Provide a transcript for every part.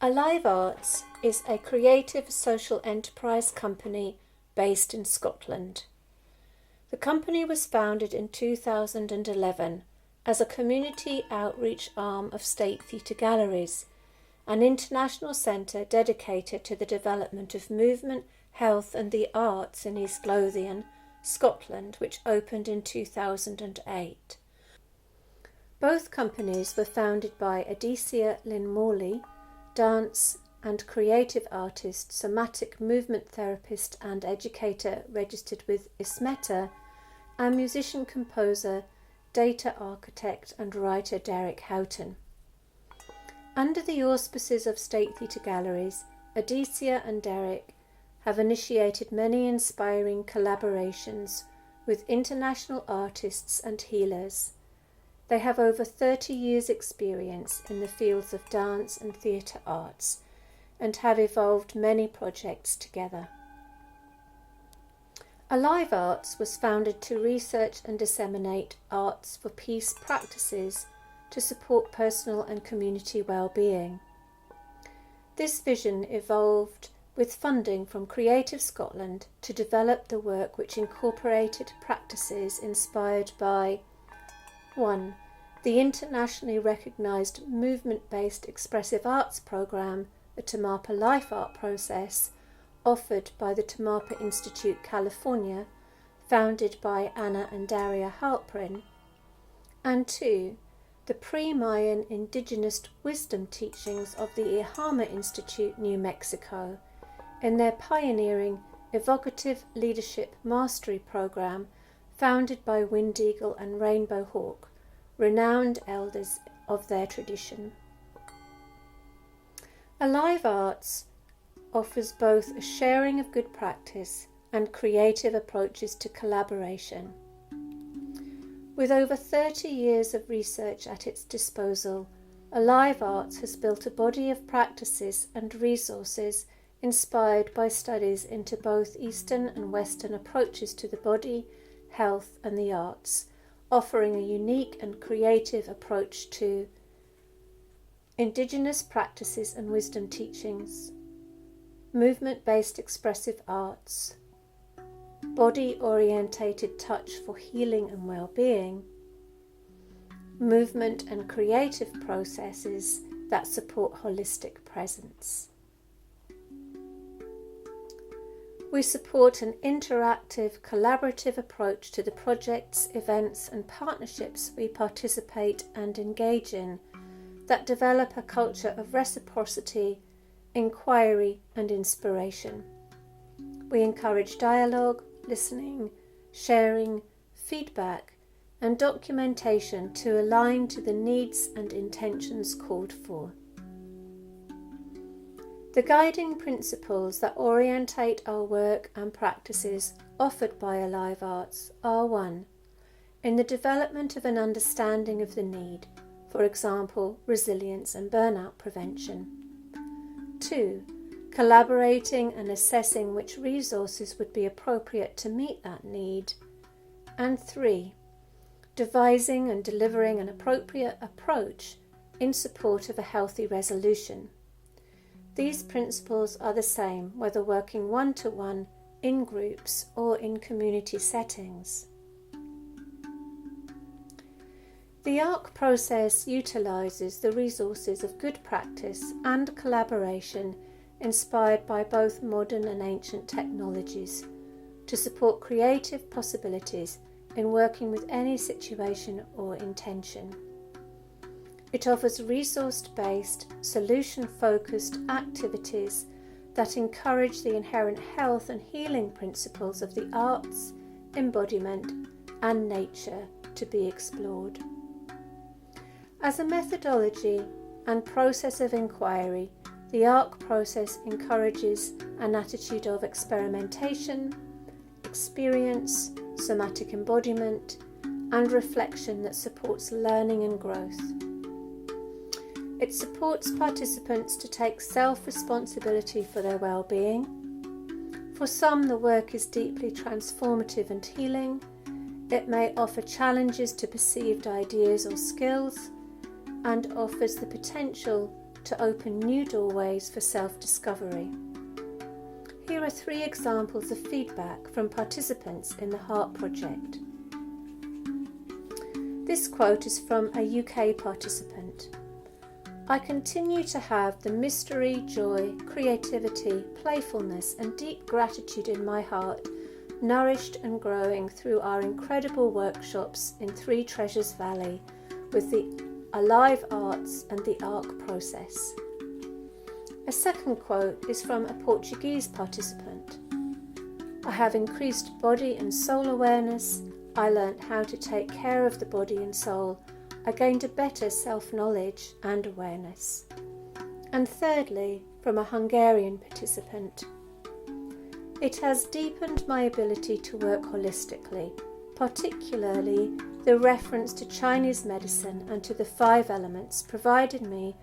Alive Arts is a creative social enterprise company based in Scotland. The company was founded in 2011 as a community outreach arm of State Theatre Galleries, an international centre dedicated to the development of movement, health and the arts in East Lothian, Scotland, which opened in 2008. Both companies were founded by Audicia Morley, dance and creative artist, somatic movement therapist and educator registered with ISMETA, and musician-composer, data architect and writer Derek Houghton. Under the auspices of State Theatre Galleries, Audicia and Derek have initiated many inspiring collaborations with international artists and healers. They have over 30 years' experience in the fields of dance and theatre arts and have evolved many projects together. Alive Arts was founded to research and disseminate arts for peace practices to support personal and community well-being. This vision evolved with funding from Creative Scotland to develop the work which incorporated practices inspired by 1. The internationally recognised movement-based expressive arts programme, the Tamapa Life Art Process, offered by the Tamapa Institute, California, founded by Anna and Daria Halprin, and 2. The pre-Mayan indigenous wisdom teachings of the Ihama Institute, New Mexico, in their pioneering evocative leadership mastery program founded by Wind Eagle and Rainbow Hawk, renowned elders of their tradition. Alive Arts offers both a sharing of good practice and creative approaches to collaboration. With over 30 years of research at its disposal, Alive Arts has built a body of practices and resources inspired by studies into both Eastern and Western approaches to the body, health and the arts, offering a unique and creative approach to Indigenous practices and wisdom teachings, movement-based expressive arts, body-orientated touch for healing and well-being, movement and creative processes that support holistic presence. We support an interactive, collaborative approach to the projects, events and partnerships we participate and engage in that develop a culture of reciprocity, inquiry and inspiration. We encourage dialogue, listening, sharing, feedback and documentation to align to the needs and intentions called for. The guiding principles that orientate our work and practices offered by Alive Arts are 1. In the development of an understanding of the need, for example, resilience and burnout prevention. 2. Collaborating and assessing which resources would be appropriate to meet that need. And 3. Devising and delivering an appropriate approach in support of a healthy resolution. These principles are the same whether working one-to-one, in groups or in community settings. The ARC process utilises the resources of good practice and collaboration inspired by both modern and ancient technologies to support creative possibilities in working with any situation or intention. It offers resource-based, solution-focused activities that encourage the inherent health and healing principles of the arts, embodiment and nature to be explored. As a methodology and process of inquiry, the ARC process encourages an attitude of experimentation, experience, somatic embodiment, and reflection that supports learning and growth. It supports participants to take self-responsibility for their well-being. For some, the work is deeply transformative and healing. It may offer challenges to perceived ideas or skills, and offers the potential to open new doorways for self-discovery. Here are 3 examples of feedback from participants in the Heart Project. This quote is from a UK participant. "I continue to have the mystery, joy, creativity, playfulness and deep gratitude in my heart, nourished and growing through our incredible workshops in Three Treasures Valley with the Alive Arts and the ARC process." A second quote is from a Portuguese participant. "I have increased body and soul awareness. I learnt how to take care of the body and soul. I gained a better self-knowledge and awareness." And thirdly, from a Hungarian participant. "It has deepened my ability to work holistically, particularly the reference to Chinese medicine and to the 5 elements provided me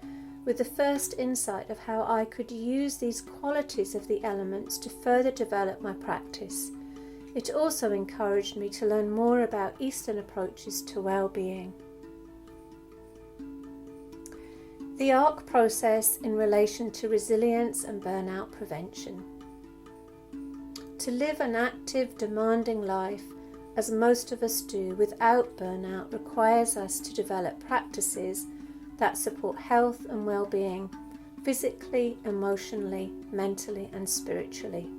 with the first insight of how I could use these qualities of the elements to further develop my practice. It also encouraged me to learn more about Eastern approaches to well-being." The ARC process in relation to resilience and burnout prevention. To live an active, demanding life, as most of us do, without burnout requires us to develop practices that support health and well-being, physically, emotionally, mentally and spiritually.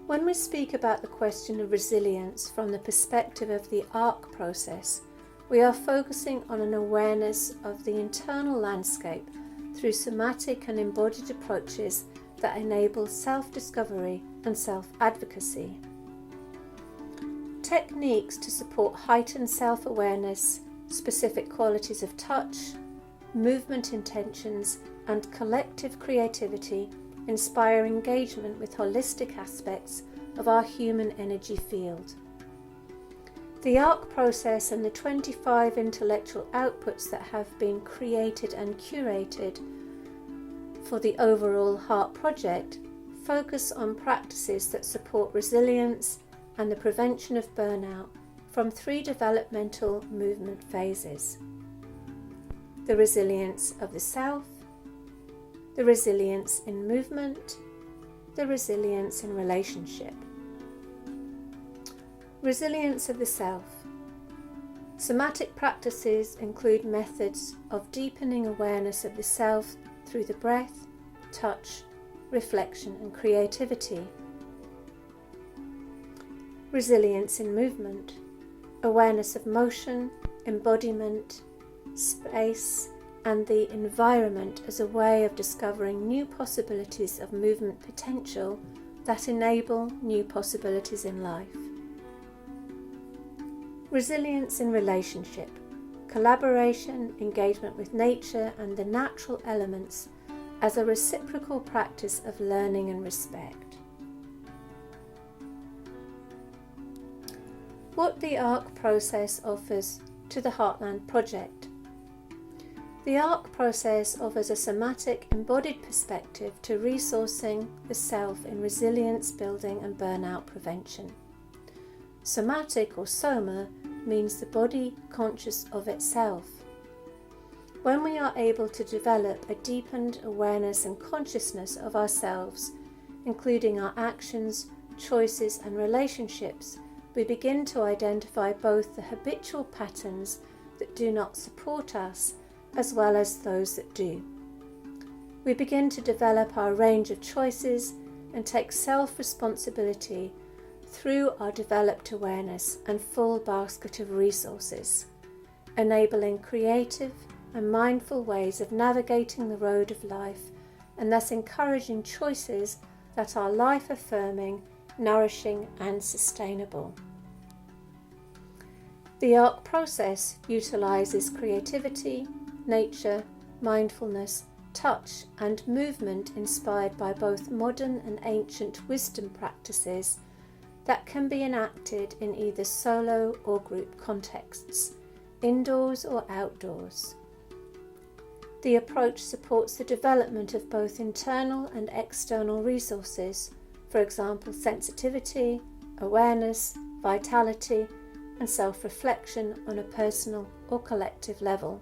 When we speak about the question of resilience from the perspective of the ARC process, we are focusing on an awareness of the internal landscape through somatic and embodied approaches that enable self-discovery and self-advocacy. Techniques to support heightened self-awareness, specific qualities of touch, movement intentions, and collective creativity inspire engagement with holistic aspects of our human energy field. The ARC process and the 25 intellectual outputs that have been created and curated for the overall Heart Project focus on practices that support resilience and the prevention of burnout from 3 developmental movement phases: the resilience of the self, the resilience in movement, the resilience in relationship. Resilience of the self. Somatic practices include methods of deepening awareness of the self through the breath, touch, reflection and creativity. Resilience in movement. Awareness of motion, embodiment, space, and the environment as a way of discovering new possibilities of movement potential that enable new possibilities in life. Resilience in relationship. Collaboration, engagement with nature and the natural elements as a reciprocal practice of learning and respect. What the ARC process offers to the Heartland project. The ARC process offers a somatic, embodied perspective to resourcing the self in resilience building and burnout prevention. Somatic or soma means the body conscious of itself. When we are able to develop a deepened awareness and consciousness of ourselves, including our actions, choices and relationships, we begin to identify both the habitual patterns that do not support us as well as those that do. We begin to develop our range of choices and take self-responsibility through our developed awareness and full basket of resources, enabling creative and mindful ways of navigating the road of life and thus encouraging choices that are life-affirming, nourishing and sustainable. The ARC process utilises creativity, nature, mindfulness, touch and movement inspired by both modern and ancient wisdom practices that can be enacted in either solo or group contexts, indoors or outdoors. The approach supports the development of both internal and external resources, for example sensitivity, awareness, vitality and self-reflection on a personal or collective level.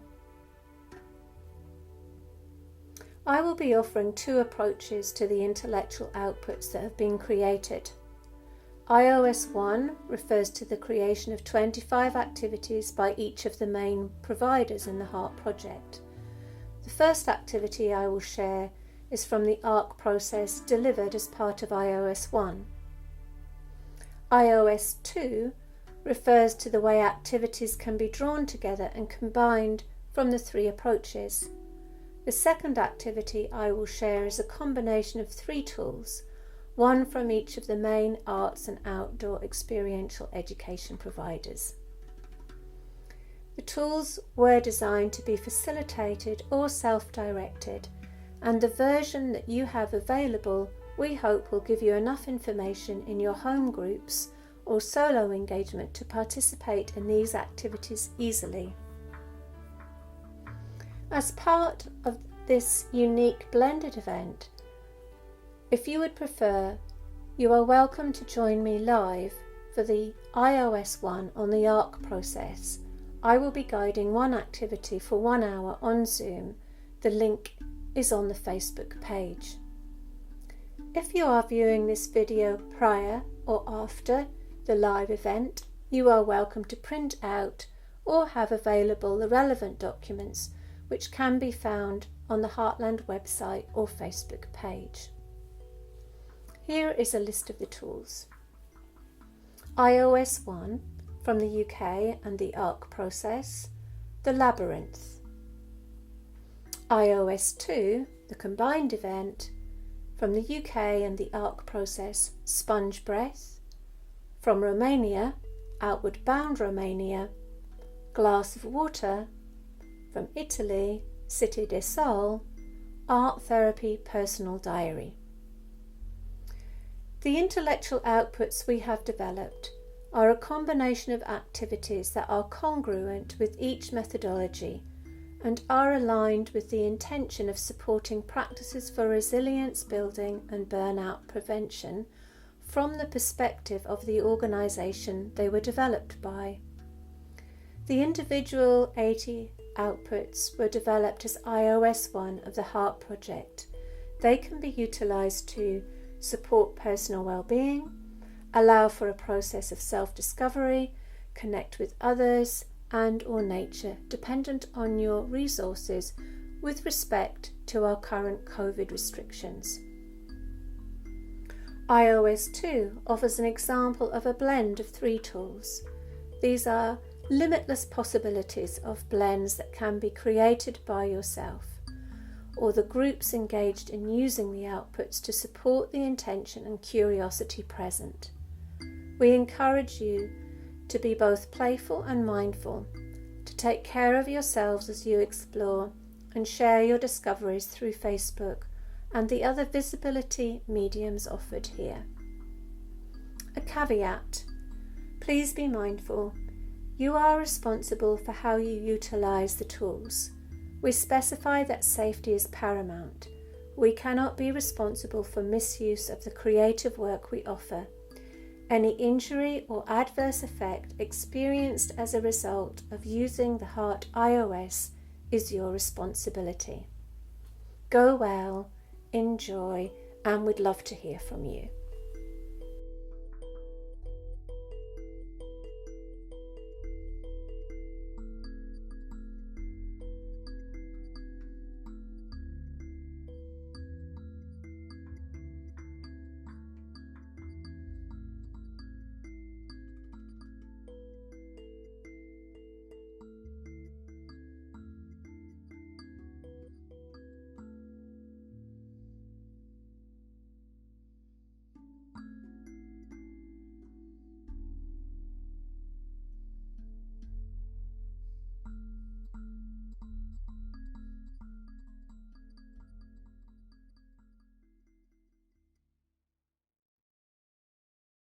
I will be offering 2 approaches to the intellectual outputs that have been created. iOS 1 refers to the creation of 25 activities by each of the main providers in the Heart project. The first activity I will share is from the ARC process delivered as part of iOS 1. iOS 2 refers to the way activities can be drawn together and combined from the 3 approaches. The second activity I will share is a combination of 3 tools, one from each of the main arts and outdoor experiential education providers. The tools were designed to be facilitated or self-directed, and the version that you have available we hope will give you enough information in your home groups or solo engagement to participate in these activities easily. As part of this unique blended event, if you would prefer, you are welcome to join me live for the iOS 1 on the ARC process. I will be guiding one activity for 1 hour on Zoom. The link is on the Facebook page. If you are viewing this video prior or after the live event, you are welcome to print out or have available the relevant documents, which can be found on the Heartland website or Facebook page. Here is a list of the tools. iOS 1 from the UK and the ARC process, the Labyrinth. iOS 2, the combined event, from the UK and the ARC process, Sponge Breath. From Romania, Outward Bound Romania, Glass of Water. From Italy, Cité del Sol, Art Therapy Personal Diary. The intellectual outputs we have developed are a combination of activities that are congruent with each methodology and are aligned with the intention of supporting practices for resilience building and burnout prevention from the perspective of the organisation they were developed by. The individual 80 outputs were developed as iOS 1 of the Heart project. They can be utilised to support personal well-being, allow for a process of self-discovery, connect with others and or nature, dependent on your resources with respect to our current COVID restrictions. iOS 2 offers an example of a blend of 3 tools. These are limitless possibilities of blends that can be created by yourself or the groups engaged in using the outputs to support the intention and curiosity present. We encourage you to be both playful and mindful, to take care of yourselves as you explore and share your discoveries through Facebook and the other visibility mediums offered here. A caveat: please be mindful. You are responsible for how you utilise the tools. We specify that safety is paramount. We cannot be responsible for misuse of the creative work we offer. Any injury or adverse effect experienced as a result of using the Heart iOS is your responsibility. Go well, enjoy, and we'd love to hear from you.